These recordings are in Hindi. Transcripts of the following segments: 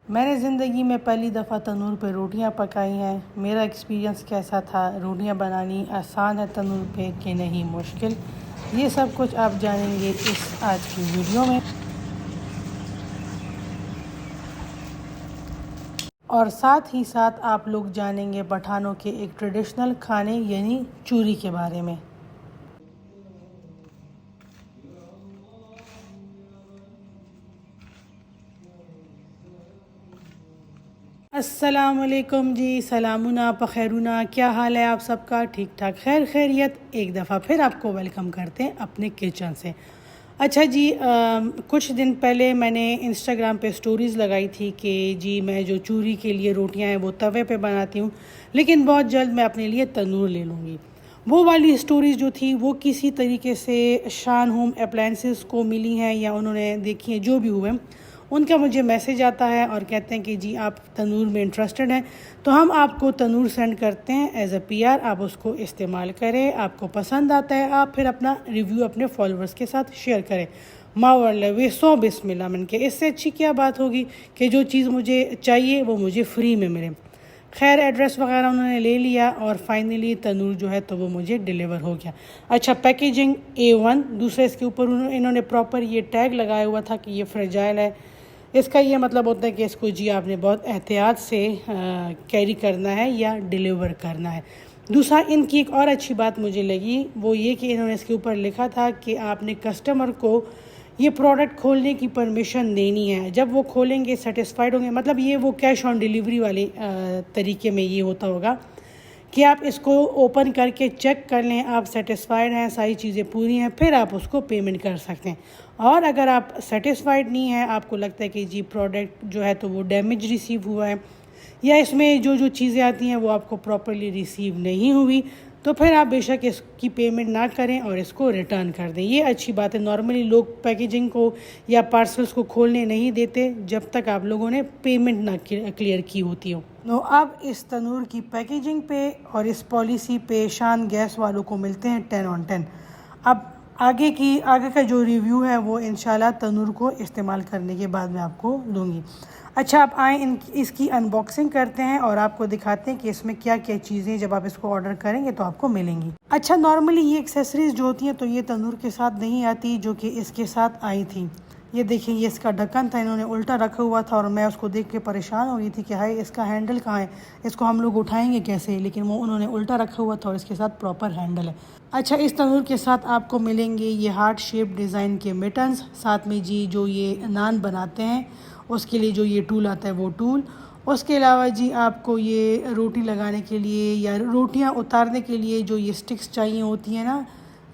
मैंने ज़िंदगी में पहली दफ़ा तंदूर पे रोटियां पकाई हैं। मेरा एक्सपीरियंस कैसा था, रोटियां बनानी आसान है तंदूर पे कि नहीं मुश्किल, ये सब कुछ आप जानेंगे इस आज की वीडियो में। और साथ ही साथ आप लोग जानेंगे पठानों के एक ट्रेडिशनल खाने यानी चूरी के बारे में। अस्सलाम वालेकुम जी, सलामुना पखैरुना, क्या हाल है आप सबका? ठीक ठाक, खैर खैरियत। एक दफ़ा फिर आपको वेलकम करते हैं अपने किचन से। अच्छा जी, कुछ दिन पहले मैंने इंस्टाग्राम पे स्टोरीज़ लगाई थी कि जी मैं जो चूरी के लिए रोटियां हैं वो तवे पे बनाती हूँ, लेकिन बहुत जल्द मैं अपने लिए तंदूर ले लूँगी। वो वाली स्टोरीज़ जो थी वो किसी तरीके से शान होम अप्लायंसेस को मिली हैं या उन्होंने देखी हैं, जो भी हुए उनका मुझे मैसेज आता है और कहते हैं कि जी आप तंदूर में इंटरेस्टेड हैं, तो हम आपको तंदूर सेंड करते हैं एज अ पीआर, आप उसको इस्तेमाल करें। आपको पसंद आता है आप फिर अपना रिव्यू अपने फॉलोअर्स के साथ शेयर करें। मावल्ला वे 100 बिस्मिल्लाह मन के, इससे अच्छी क्या बात होगी कि जो चीज़ मुझे चाहिए वो मुझे फ्री में मिले। खैर एड्रेस वगैरह उन्होंने ले लिया और फाइनली तंदूर जो है तो वो मुझे डिलीवर हो गया। अच्छा, पैकेजिंग A1, दूसरे इसके ऊपर इन्होंने प्रॉपर ये टैग लगाया हुआ था कि ये फ्रेजाइल है। इसका ये मतलब होता है कि इसको जी आपने बहुत एहतियात से कैरी करना है या डिलीवर करना है। दूसरा इनकी एक और अच्छी बात मुझे लगी वो ये कि इन्होंने इसके ऊपर लिखा था कि आपने कस्टमर को ये प्रोडक्ट खोलने की परमिशन देनी है। जब वो खोलेंगे सेटिस्फाइड होंगे, मतलब ये वो कैश ऑन डिलीवरी वाले तरीके में ये होता होगा कि आप इसको ओपन करके चेक कर लें, आप सेटिस्फाइड हैं, सारी चीज़ें पूरी हैं, फिर आप उसको पेमेंट कर सकते हैं। और अगर आप सेटिस्फाइड नहीं हैं, आपको लगता है कि जी प्रोडक्ट जो है तो वो डैमेज रिसीव हुआ है या इसमें जो जो चीज़ें आती हैं वो आपको प्रॉपरली रिसीव नहीं हुई, तो फिर आप बेशक इसकी पेमेंट ना करें और इसको रिटर्न कर दें। ये अच्छी बात है। नॉर्मली लोग पैकेजिंग को या पार्सल्स को खोलने नहीं देते जब तक आप लोगों ने पेमेंट ना क्लियर की होती हो। तो अब इस तंदूर की पैकेजिंग पे और इस पॉलिसी पे शान गैस वालों को मिलते हैं 10 on 10। अब आगे का जो रिव्यू है वो इंशाल्लाह तंदूर को इस्तेमाल करने के बाद मैं आपको दूंगी। अच्छा, आप आए इसकी अनबॉक्सिंग करते हैं और आपको दिखाते हैं कि इसमें क्या क्या चीज़ें जब आप इसको ऑर्डर करेंगे तो आपको मिलेंगी। अच्छा, नॉर्मली ये एक्सेसरीज जो होती हैं तो ये तंदूर के साथ नहीं आती, जो कि इसके साथ आई थी। ये देखिए, ये इसका ढक्कन था, इन्होंने उल्टा रखा हुआ था और मैं उसको देख के परेशान हो गई थी कि हाय इसका हैंडल कहाँ है, इसको हम लोग उठाएंगे कैसे, लेकिन वो उन्होंने उल्टा रखा हुआ था और इसके साथ प्रॉपर हैंडल है। अच्छा, इस तंदूर के साथ आपको मिलेंगे ये हार्ट शेप डिज़ाइन के मिटन्स, साथ में जी जो ये नान बनाते हैं उसके लिए जो ये टूल आता है वो टूल, उसके अलावा जी आपको ये रोटी लगाने के लिए या रोटियां उतारने के लिए जो ये स्टिक्स चाहिए होती हैं ना,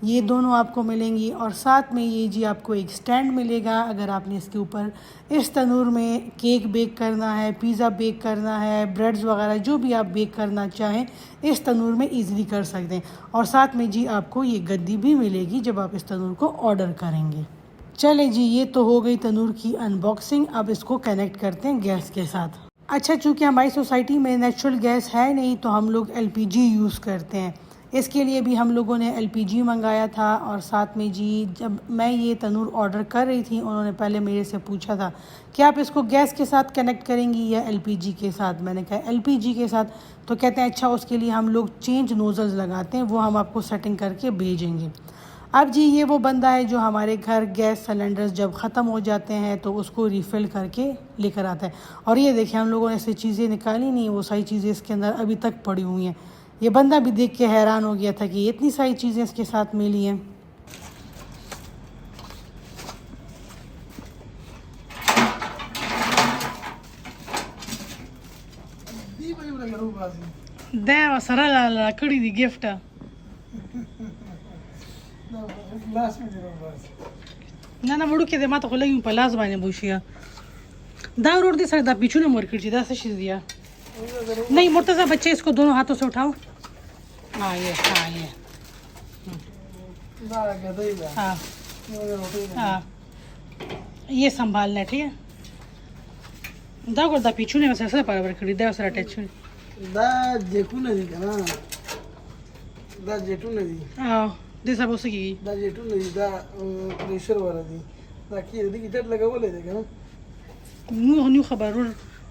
ये दोनों आपको मिलेंगी। और साथ में ये जी आपको एक स्टैंड मिलेगा, अगर आपने इसके ऊपर इस तंदूर में केक बेक करना है, पिज़्ज़ा बेक करना है, ब्रेड्स वगैरह जो भी आप बेक करना चाहें इस तंदूर में ईज़िली कर सकते हैं। और साथ में जी आपको ये गद्दी भी मिलेगी जब आप इस तंदूर को ऑर्डर करेंगे। चले जी, ये तो हो गई तंदूर की अनबॉक्सिंग। अब इसको कनेक्ट करते हैं गैस के साथ। अच्छा, चूँकि हमारी सोसाइटी में नेचुरल गैस है नहीं तो हम लोग LPG यूज़ करते हैं। इसके लिए भी हम लोगों ने LPG मंगाया था। और साथ में जी जब मैं ये तंदूर ऑर्डर कर रही थी उन्होंने पहले मेरे से पूछा था कि आप इसको गैस के साथ कनेक्ट करेंगी या LPG के साथ। मैंने कहा LPG के साथ। तो कहते हैं अच्छा, उसके लिए हम लोग चेंज नोज़ल्स लगाते हैं, वो हम आपको सेटिंग करके भेजेंगे। अब जी ये वो बंदा है जो हमारे घर गैस सिलेंडर्स जब ख़त्म हो जाते हैं तो उसको रिफ़िल करके लेकर आता है। और ये देखिए, हम लोगों ने ऐसी चीज़ें निकाली नहीं, वो सारी चीज़ें इसके अंदर अभी तक पड़ी हुई हैं। ये बंदा भी देख के हैरान हो गया था कि इतनी सारी चीज़ें इसके साथ मिली हैं। दे सरा लकड़ी दी गिफ्ट ना वड़ू के दे माता को लगी पलास बाने बुशिया दा रोड दे सकता पीछू ने मोर खिड़ची दा से शीज दिया नहीं मुर्तज़ा बच्चे, इसको दोनों हाथों से उठाओ। हाँ ये हाँ हाँ ये संभालना है, ठीक है। दा को दा पीछू ने वैसे ऐसे पर खिड़ी दे वैसे अटैच दा जेकू नदी का ना, दा जेटू नदी हाँ दे सब उसे की दा जेटू नदी दा प्रेशर वाला दी दा की यदि इधर लगा वो ले देगा ना न्यू न्यू खबर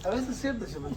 A veces es cierto, chaval.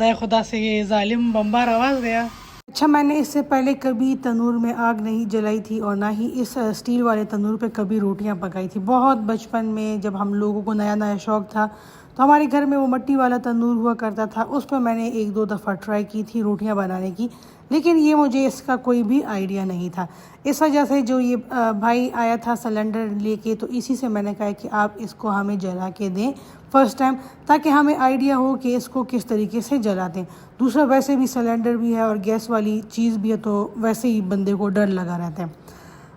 दाय खुदा से ये जालिम बम्बार आवाज़ गया। अच्छा, मैंने इससे पहले कभी तनूर में आग नहीं जलाई थी और ना ही इस स्टील वाले तनूर पे कभी रोटियां पकाई थी। बहुत बचपन में जब हम लोगों को नया नया शौक़ था तो हमारे घर में वो मिट्टी वाला तंदूर हुआ करता था, उस पर मैंने एक दो दफ़ा ट्राई की थी रोटियां बनाने की, लेकिन ये मुझे इसका कोई भी आइडिया नहीं था। इस वजह से जो ये भाई आया था सिलेंडर लेके, तो इसी से मैंने कहा कि आप इसको हमें जला के दें फ़र्स्ट टाइम, ताकि हमें आइडिया हो कि इसको किस तरीके से जलाते हैं। दूसरा, वैसे भी सिलेंडर भी है और गैस वाली चीज़ भी है, तो वैसे ही बंदे को डर लगा रहता है।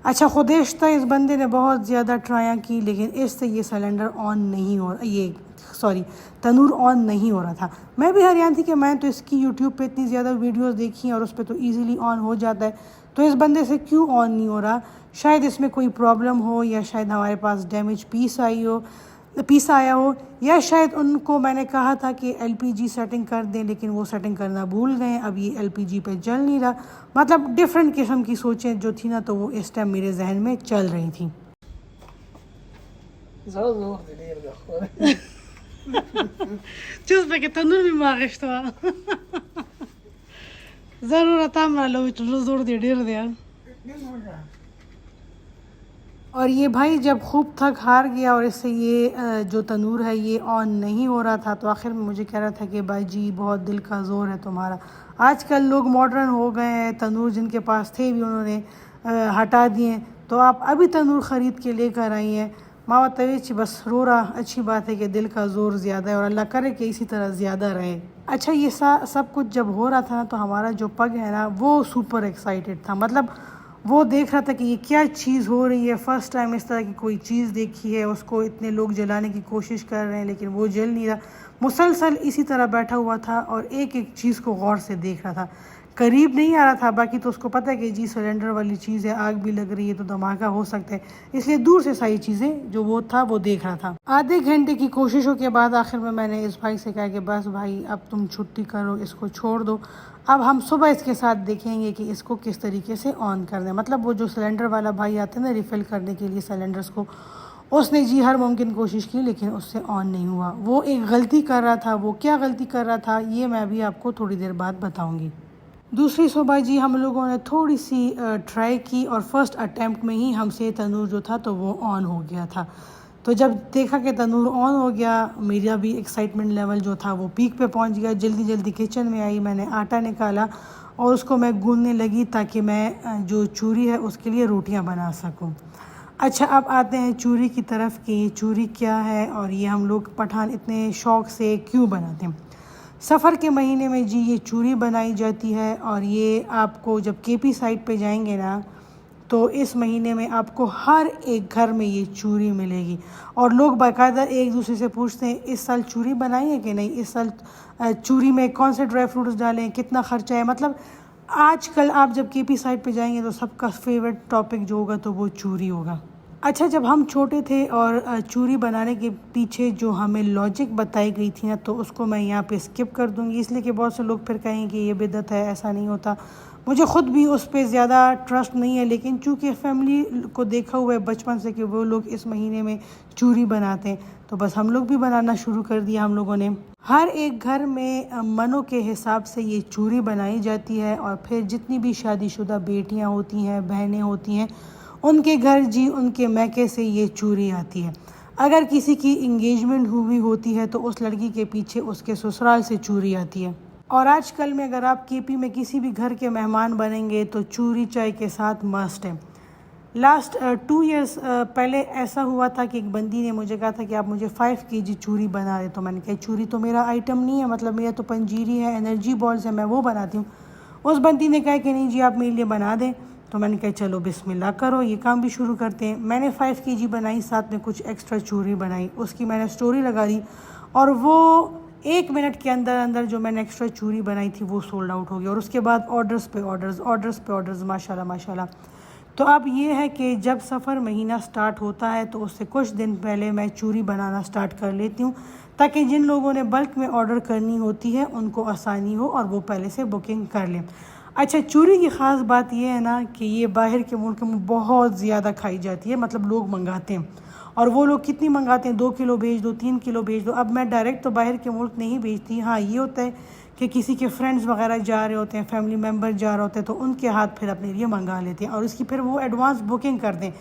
अच्छा, खुदेश्ता इस बंदे ने बहुत ज़्यादा ट्राई की, लेकिन इससे ये सिलेंडर ऑन नहीं हो, ये सॉरी तनूर ऑन नहीं हो रहा था। मैं भी हैरान थी कि मैं तो इसकी यूट्यूब पे इतनी ज़्यादा वीडियोस देखी हैं और उस पर तो इजीली ऑन हो जाता है, तो इस बंदे से क्यों ऑन नहीं हो रहा? शायद इसमें कोई प्रॉब्लम हो, या शायद हमारे पास डैमेज पीस आया हो, या शायद उनको मैंने कहा था कि एलपीजी सेटिंग कर दें, लेकिन वो सेटिंग करना भूल गए। अब ये एलपीजी पे जल नहीं रहा। मतलब डिफरेंट किस्म की सोचें जो थी ना, तो वो इस टाइम मेरे जहन में चल रही थी। चुप के तंदूर में मागश्त हुआ ज़रूरत हमरा लो जोर दे डेर दिया। और ये भाई जब खूब थक हार गया और इससे ये जो तनूर है ये ऑन नहीं हो रहा था, तो आखिर में मुझे कह रहा था कि भाई जी बहुत दिल का ज़ोर है तुम्हारा। आजकल लोग मॉडर्न हो गए हैं, तनूर जिनके पास थे भी उन्होंने हटा दिए, तो आप अभी तनूर ख़रीद के लेकर आई हैं। मावा तवेच बस रो रहा। अच्छी बात है कि दिल का ज़ोर ज़्यादा है और अल्लाह करे कि इसी तरह ज़्यादा रहे। अच्छा, ये सब कुछ जब हो रहा था ना, तो हमारा जो पग है ना वो सुपर एक्साइटेड था। मतलब वो देख रहा था कि ये क्या चीज़ हो रही है, फ़र्स्ट टाइम इस तरह की कोई चीज़ देखी है। उसको इतने लोग जलाने की कोशिश कर रहे हैं, लेकिन वो जल नहीं रहा। मुसलसल इसी तरह बैठा हुआ था और एक एक चीज़ को गौर से देख रहा था। करीब नहीं आ रहा था, बाकी तो उसको पता है कि जी सिलेंडर वाली चीज़ है, आग भी लग रही है तो धमाका हो सकता है, इसलिए दूर से सारी चीज़ें जो वो था वो देख रहा था। आधे घंटे की कोशिशों के बाद आखिर में मैंने इस भाई से कहा कि बस भाई अब तुम छुट्टी करो, इसको छोड़ दो, अब हम सुबह इसके साथ देखेंगे कि इसको किस तरीके से ऑन कर दें। मतलब वो जो सिलेंडर वाला भाई आते हैं ना रिफ़िल करने के लिए सिलेंडर्स को, उसने जी हर मुमकिन कोशिश की, लेकिन उससे ऑन नहीं हुआ। वो एक गलती कर रहा था। वो क्या गलती कर रहा था ये मैं अभी आपको थोड़ी देर बाद बताऊँगी। दूसरी सुबह जी हम लोगों ने थोड़ी सी ट्राई की और फर्स्ट अटैम्प्ट में ही हमसे तनूर जो था तो वो ऑन हो गया था। तो जब देखा कि तनूर ऑन हो गया, मेरा भी एक्साइटमेंट लेवल जो था वो पीक पे पहुंच गया। जल्दी जल्दी किचन में आई, मैंने आटा निकाला और उसको मैं गूंदने लगी ताकि मैं जो चूरी है उसके लिए रोटियां बना सकूं। अच्छा, अब आते हैं चूरी की तरफ कि ये चूरी क्या है और ये हम लोग पठान इतने शौक़ से क्यों बनाते हैं। सफ़र के महीने में जी ये चूरी बनाई जाती है और ये आपको जब केपी साइड पे जाएंगे ना, तो इस महीने में आपको हर एक घर में ये चूरी मिलेगी। और लोग बाकायदा एक दूसरे से पूछते हैं इस साल चूरी बनाई है कि नहीं, इस साल चूरी में कौन से ड्राई फ्रूट्स डालें, कितना ख़र्चा है। मतलब आजकल आप जब केपी साइड पे जाएंगे तो सबका फेवरेट टॉपिक जो होगा तो वो चूरी होगा। अच्छा, जब हम छोटे थे और चूरी बनाने के पीछे जो हमें लॉजिक बताई गई थी ना, तो उसको मैं यहाँ पे स्किप कर दूँगी, इसलिए कि बहुत से लोग फिर कहेंगे कि ये बिदअत है, ऐसा नहीं होता। मुझे ख़ुद भी उस पर ज़्यादा ट्रस्ट नहीं है, लेकिन चूँकि फैमिली को देखा हुआ है बचपन से कि वो लोग इस महीने में चूरी बनाते हैं, तो बस हम लोग भी बनाना शुरू कर दिया हम लोगों ने। हर एक घर में मनों के हिसाब से ये चूरी बनाई जाती है और फिर जितनी भी शादीशुदा बेटियाँ होती हैं, बहनें होती हैं, उनके घर जी उनके मैके से ये चूरी आती है। अगर किसी की इंगेजमेंट हुई होती है तो उस लड़की के पीछे उसके ससुराल से चूरी आती है। और आजकल में अगर आप केपी में किसी भी घर के मेहमान बनेंगे तो चूरी चाय के साथ मस्ट है। लास्ट 2 इयर्स पहले ऐसा हुआ था कि एक बंदी ने मुझे कहा था कि आप मुझे 5 kg चूरी बना दें। तो मैंने कहा चूरी तो मेरा आइटम नहीं है, मतलब मेरा तो पंजीरी है, एनर्जी बॉल्स है, मैं वो बनाती हूँ। उस बंदी ने कहा कि नहीं जी आप मेरे लिए बना दें। तो मैंने कहा चलो बिस्मिल्लाह करो, ये काम भी शुरू करते हैं। मैंने 5 kg बनाई, साथ में कुछ एक्स्ट्रा चूरी बनाई, उसकी मैंने स्टोरी लगा दी और वो 1 मिनट के अंदर अंदर जो मैंने एक्स्ट्रा चूरी बनाई थी वो सोल्ड आउट हो गई। और उसके बाद ऑर्डर्स पे ऑर्डर्स माशाल्लाह माशाल्लाह। तो अब ये है कि जब सफ़र महीना स्टार्ट होता है तो उससे कुछ दिन पहले मैं चूरी बनाना स्टार्ट कर लेती हूँ, ताकि जिन लोगों ने बल्क में ऑर्डर करनी होती है उनको आसानी हो और वो पहले से बुकिंग कर लें। अच्छा, चूरी की ख़ास बात यह है ना कि ये बाहर के मुल्क में बहुत ज़्यादा खाई जाती है, मतलब लोग मंगाते हैं। और वो लोग कितनी मंगाते हैं, 2 किलो भेज दो, 3 किलो भेज दो। अब मैं डायरेक्ट तो बाहर के मुल्क नहीं भेजती। हाँ, ये होता है कि किसी के फ्रेंड्स वगैरह जा रहे होते हैं, फैमिली मेम्बर जा रहे होते हैं, तो उनके हाथ फिर अपने लिए मंगा लेते हैं और उसकी फिर वो एडवांस बुकिंग कर दें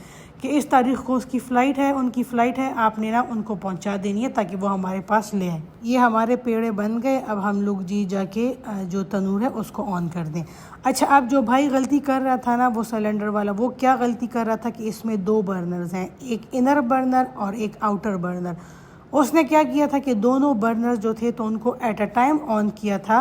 कि इस तारीख़ को उसकी फ़्लाइट है, उनकी फ़्लाइट है, आपने ना उनको पहुंचा देनी है ताकि वो हमारे पास ले आए। ये हमारे पेड़े बन गए। अब हम लोग जी जाके जो तनूर है उसको ऑन कर दें। अच्छा, अब जो भाई गलती कर रहा था ना वो सिलेंडर वाला, वो क्या गलती कर रहा था कि इसमें 2 बर्नर्स हैं, एक इनर बर्नर और एक आउटर बर्नर। उसने क्या किया था कि दोनों बर्नर जो थे तो उनको एट अ टाइम ऑन किया था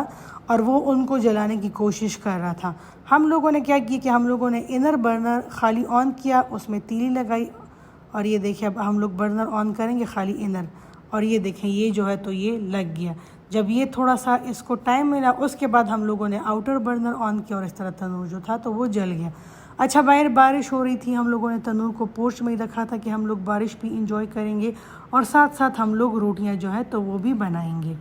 और वो उनको जलाने की कोशिश कर रहा था। हम लोगों ने क्या किया कि हम लोगों ने इनर बर्नर खाली ऑन किया, उसमें तीली लगाई और ये देखिए अब हम लोग बर्नर ऑन करेंगे खाली इनर, और ये देखें ये जो है तो ये लग गया। जब ये थोड़ा सा इसको टाइम मिला उसके बाद हम लोगों ने आउटर बर्नर ऑन किया और इस तरह तनूर जो था तो वो जल गया। अच्छा, बाहर बारिश हो रही थी, हम लोगों ने तनूर को पोर्च में ही रखा था कि हम लोग बारिश भी इंजॉय करेंगे और साथ साथ हम लोग रोटियां जो है तो वो भी बनाएंगे।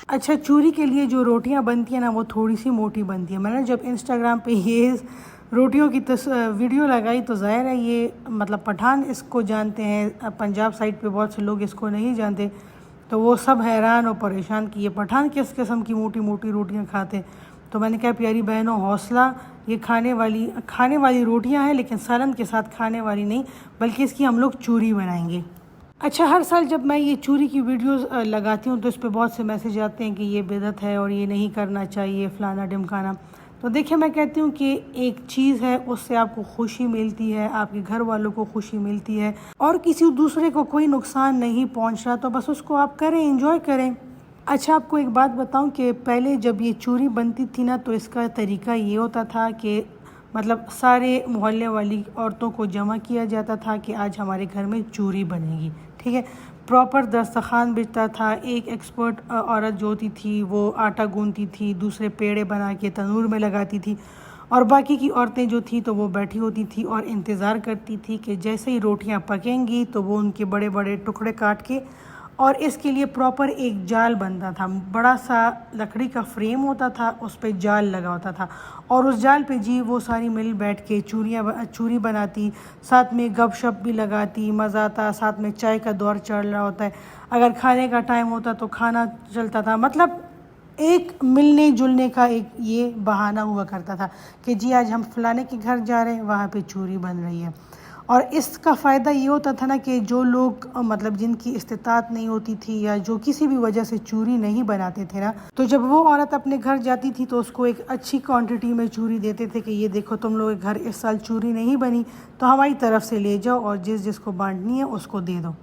अच्छा, चूरी के लिए जो रोटियां बनती हैं ना वो थोड़ी सी मोटी बनती है। मैंने जब इंस्टाग्राम पे ये रोटियों की वीडियो लगाई तो ज़ाहिर है ये मतलब पठान इसको जानते हैं, पंजाब साइड पे बहुत से लोग इसको नहीं जानते, तो वो सब हैरान और परेशान कि ये पठान किस किस्म की मोटी मोटी रोटियां खाते। तो मैंने कहा प्यारी बहनों हौसला, ये खाने वाली रोटियां हैं लेकिन सालन के साथ खाने वाली नहीं, बल्कि इसकी हम लोग चूरी बनाएंगे। अच्छा, हर साल जब मैं ये चूरी की वीडियोस लगाती हूँ तो इस पर बहुत से मैसेज आते हैं कि ये बिदअत है और ये नहीं करना चाहिए, फ़लाना ढिमकाना। तो देखिए, मैं कहती हूँ कि एक चीज़ है उससे आपको खुशी मिलती है, आपके घर वालों को खुशी मिलती है और किसी दूसरे को कोई नुकसान नहीं पहुँच रहा, तो बस उसको आप करें, इंजॉय करें। अच्छा, आपको एक बात बताऊं कि पहले जब ये चूरी बनती थी ना तो इसका तरीका ये होता था कि मतलब सारे मोहल्ले वाली औरतों को जमा किया जाता था कि आज हमारे घर में चूरी बनेगी, ठीक है। प्रॉपर दस्तरखान बिछता था, एक एक्सपर्ट औरत जो होती थी वो आटा गूंथती थी, दूसरे पेड़े बना के तनूर में लगाती थी और बाकी की औरतें जो थी तो वो बैठी होती थी और इंतज़ार करती थी कि जैसे ही रोटियां पकेंगी तो वो उनके बड़े बड़े टुकड़े काट के, और इसके लिए प्रॉपर एक जाल बनता था, बड़ा सा लकड़ी का फ्रेम होता था, उस पर जाल लगा होता था और उस जाल पे जी वो सारी मिल बैठ के चूरी बनाती, साथ में गपशप भी लगाती, मज़ा आता, साथ में चाय का दौर चल रहा होता है, अगर खाने का टाइम होता तो खाना चलता था। मतलब एक मिलने जुलने का एक ये बहाना हुआ करता था कि जी आज हम फलाने के घर जा रहे हैं, वहाँ पे चूरी बन रही है। और इसका फ़ायदा ये होता था ना कि जो लोग मतलब जिनकी इस्तिताअत नहीं होती थी या जो किसी भी वजह से चूरी नहीं बनाते थे ना, तो जब वो औरत अपने घर जाती थी तो उसको एक अच्छी क्वांटिटी में चूरी देते थे कि ये देखो तुम लोग के घर इस साल चूरी नहीं बनी तो हमारी तरफ से ले जाओ और जिस जिसको बांटनी है उसको दे दो,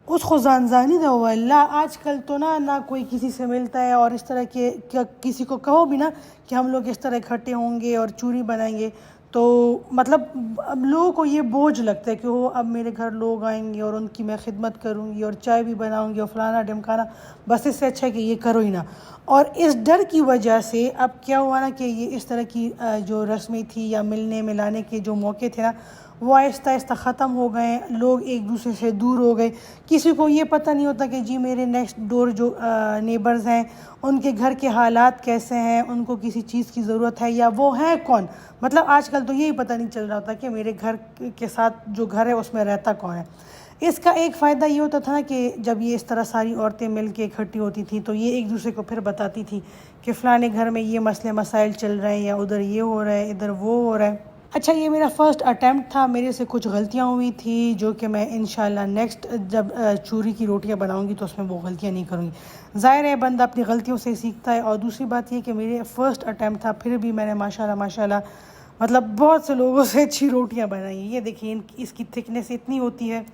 उसको जानजानी दो। अल्लाह, आजकल तो ना कोई किसी से मिलता है और इस तरह के क्या किसी को कहो भी ना कि हम लोग इस तरह इकट्ठे होंगे और चूरी बनाएंगे तो मतलब अब लोगों को ये बोझ लगता है कि वो अब मेरे घर लोग आएंगे और उनकी मैं खिदमत करूँगी और चाय भी बनाऊँगी और फलाना ढिमकाना, बस इससे अच्छा है कि ये करो ही ना। और इस डर की वजह से अब क्या हुआ ना कि ये इस तरह की जो रस्में थी या मिलने मिलाने के जो मौके थे ना वो आहिस्ता आहिस्ता ख़त्म हो गए, लोग एक दूसरे से दूर हो गए। किसी को ये पता नहीं होता कि जी मेरे नेक्स्ट डोर जो नेबर्स हैं उनके घर के हालात कैसे हैं, उनको किसी चीज़ की ज़रूरत है या वो है कौन। मतलब आजकल तो यही पता नहीं चल रहा होता कि मेरे घर के साथ जो घर है उसमें रहता कौन है। इसका एक फ़ायदा ये होता था ना कि जब ये इस तरह सारी औरतें मिल के इकट्ठी होती थी तो ये एक दूसरे को फिर बताती थी कि फ़लाने घर में ये मसले मसाइल चल रहे हैं या उधर ये हो रहा है, इधर वो हो रहा है। अच्छा, ये मेरा फ़र्स्ट अटैम्प्ट था, मेरे से कुछ गलतियाँ हुई थी जो कि मैं इंशाल्लाह नेक्स्ट जब चूरी की रोटियाँ बनाऊँगी तो उसमें वो गलतियाँ नहीं करूँगी। ज़ाहिर है बंदा अपनी गलतियों से सीखता है। और दूसरी बात ये कि मेरे फ़र्स्ट अटैम्प्ट था, फिर भी मैंने माशाल्लाह मतलब बहुत से लोगों से अच्छी रोटियाँ बनाई। ये देखिए इसकी थिकनेस इतनी होती है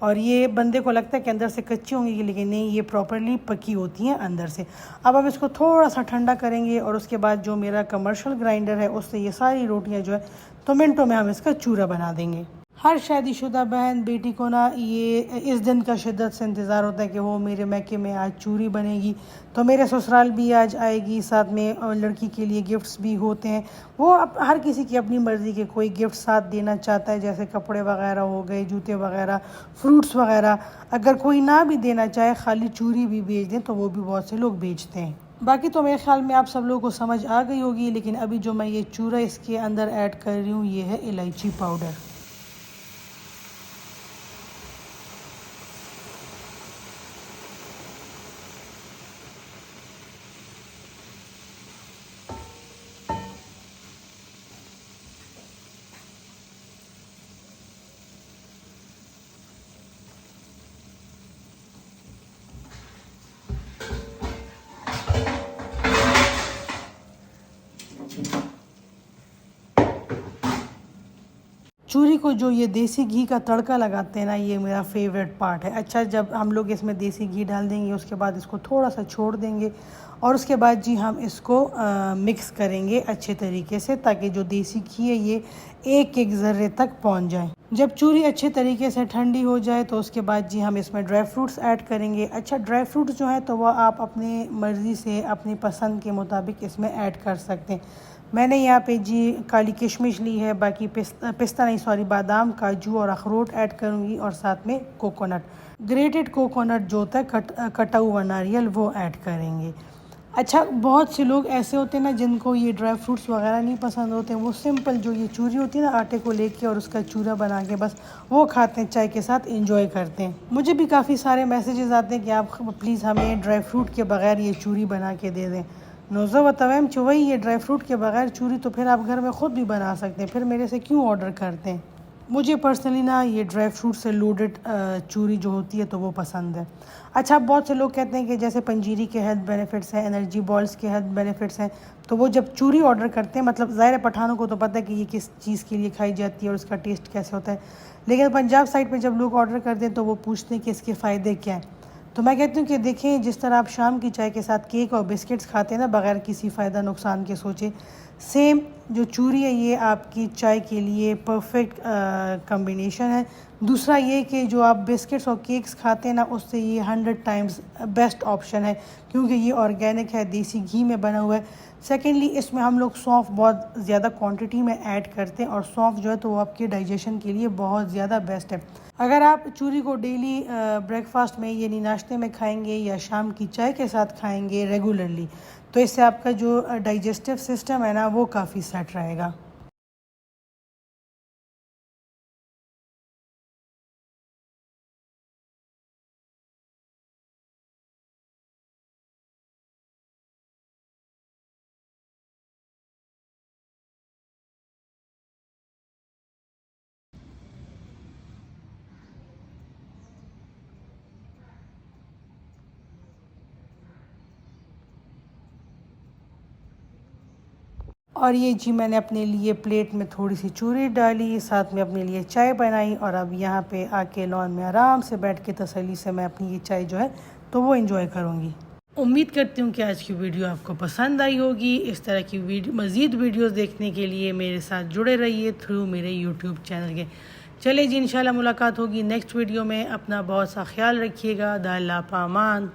और ये बंदे को लगता है कि अंदर से कच्ची होंगी, लेकिन नहीं, ये प्रॉपर्ली पकी होती हैं अंदर से। अब हम इसको थोड़ा सा ठंडा करेंगे और उसके बाद जो मेरा कमर्शियल ग्राइंडर है उससे ये सारी रोटियां जो है तो मिनटों में हम इसका चूरा बना देंगे। हर शादीशुदा बहन बेटी को ना ये इस दिन का शिद्दत से इंतज़ार होता है कि वो मेरे मैके में आज चूरी बनेगी, तो मेरे ससुराल भी आज आएगी, साथ में लड़की के लिए गिफ्ट्स भी होते हैं। वो अब हर किसी की अपनी मर्ज़ी के कोई गिफ्ट साथ देना चाहता है, जैसे कपड़े वगैरह हो गए, जूते वगैरह, फ्रूट्स वगैरह। अगर कोई ना भी देना चाहे, खाली चूरी भी भेज दें तो वो भी बहुत से लोग भेजते हैं। बाकी तो मेरे ख्याल में आप सब लोगों को समझ आ गई होगी, लेकिन अभी जो मैं ये चूरा इसके अंदर ऐड कर रही हूँ ये है इलायची पाउडर। चूरी को जो ये देसी घी का तड़का लगाते हैं ना, ये मेरा फेवरेट पार्ट है। अच्छा, जब हम लोग इसमें देसी घी डाल देंगे उसके बाद इसको थोड़ा सा छोड़ देंगे और उसके बाद जी हम इसको मिक्स करेंगे अच्छे तरीके से, ताकि जो देसी घी है ये एक एक ज़र्रे तक पहुंच जाए। जब चूरी अच्छे तरीके से ठंडी हो जाए तो उसके बाद जी हम इसमें ड्राई फ्रूट्स ऐड करेंगे। अच्छा, ड्राई फ्रूट्स जो है तो वह आप अपनी मर्ज़ी से अपनी पसंद के मुताबिक इसमें ऐड कर सकते हैं। मैंने यहाँ पे जी काली किशमिश ली है, बाकी पिस्ता नहीं सॉरी बादाम, काजू और अखरोट ऐड करूँगी और साथ में कोकोनट, ग्रेटेड कोकोनट जो होता है कटा हुआ नारियल, वो ऐड करेंगे। अच्छा, बहुत से लोग ऐसे होते हैं ना जिनको ये ड्राई फ्रूट्स वगैरह नहीं पसंद होते, वो सिंपल जो ये चूरी होती है ना आटे को लेके और उसका चूरा बना के बस वो खाते हैं, चाय के साथ इंजॉय करते हैं। मुझे भी काफ़ी सारे मैसेजेस आते हैं कि आप प्लीज़ हमें ड्राई फ्रूट के बगैर ये चूरी बना के दे दें। नोज़ा व तवैम चुवई, ये ड्राई फ्रूट के बगैर चूरी तो फिर आप घर में ख़ुद भी बना सकते हैं, फिर मेरे से क्यों ऑर्डर करते हैं। मुझे पर्सनली ना ये ड्राई फ्रूट से लोडेड चूरी जो होती है तो वो पसंद है। अच्छा, बहुत से लोग कहते हैं कि जैसे पंजीरी के हेल्थ बेनिफिट्स हैं, एनर्जी बॉल्स के हेल्थ बेनिफिट्स हैं, तो वो जब चूरी ऑर्डर करते हैं, मतलब ज़ाहिर पठानों को तो पता है कि ये किस चीज़ के लिए खाई जाती है और उसका टेस्ट कैसे होता है, लेकिन पंजाब साइड पर जब लोग ऑर्डर करते हैं तो वो पूछते हैं कि इसके फ़ायदे क्या हैं। तो मैं कहती हूँ कि देखें, जिस तरह आप शाम की चाय के साथ केक और बिस्किट्स खाते हैं ना बगैर किसी फ़ायदा नुकसान के सोचे, सेम जो चूरी है ये आपकी चाय के लिए परफेक्ट कॉम्बिनेशन है। दूसरा ये कि जो आप बिस्किट्स और केक्स खाते हैं ना, उससे ये 100 टाइम्स बेस्ट ऑप्शन है, क्योंकि ये ऑर्गेनिक है, देसी घी में बना हुआ है। सेकेंडली, इसमें हम लोग सौंफ बहुत ज़्यादा क्वांटिटी में ऐड करते हैं और सौंफ जो है तो वो आपके डाइजेशन के लिए बहुत ज़्यादा बेस्ट है। अगर आप चूरी को डेली ब्रेकफास्ट में यानी नाश्ते में खाएंगे या शाम की चाय के साथ खाएंगे रेगुलरली, तो इससे आपका जो डाइजेस्टिव सिस्टम है ना वो काफ़ी सेट रहेगा। और ये जी मैंने अपने लिए प्लेट में थोड़ी सी चूरी डाली, साथ में अपने लिए चाय बनाई और अब यहाँ पे आके लॉन में आराम से बैठ के तसल्ली से मैं अपनी ये चाय जो है तो वो एंजॉय करूँगी। उम्मीद करती हूँ कि आज की वीडियो आपको पसंद आई होगी। इस तरह की मज़ीद वीडियोज़ देखने के लिए मेरे साथ जुड़े रहिए थ्रू मेरे यूट्यूब चैनल के। चलिए जी, इंशाल्लाह मुलाकात होगी नेक्स्ट वीडियो में। अपना बहुत सा ख्याल रखिएगा। दा अल्लाह पामान।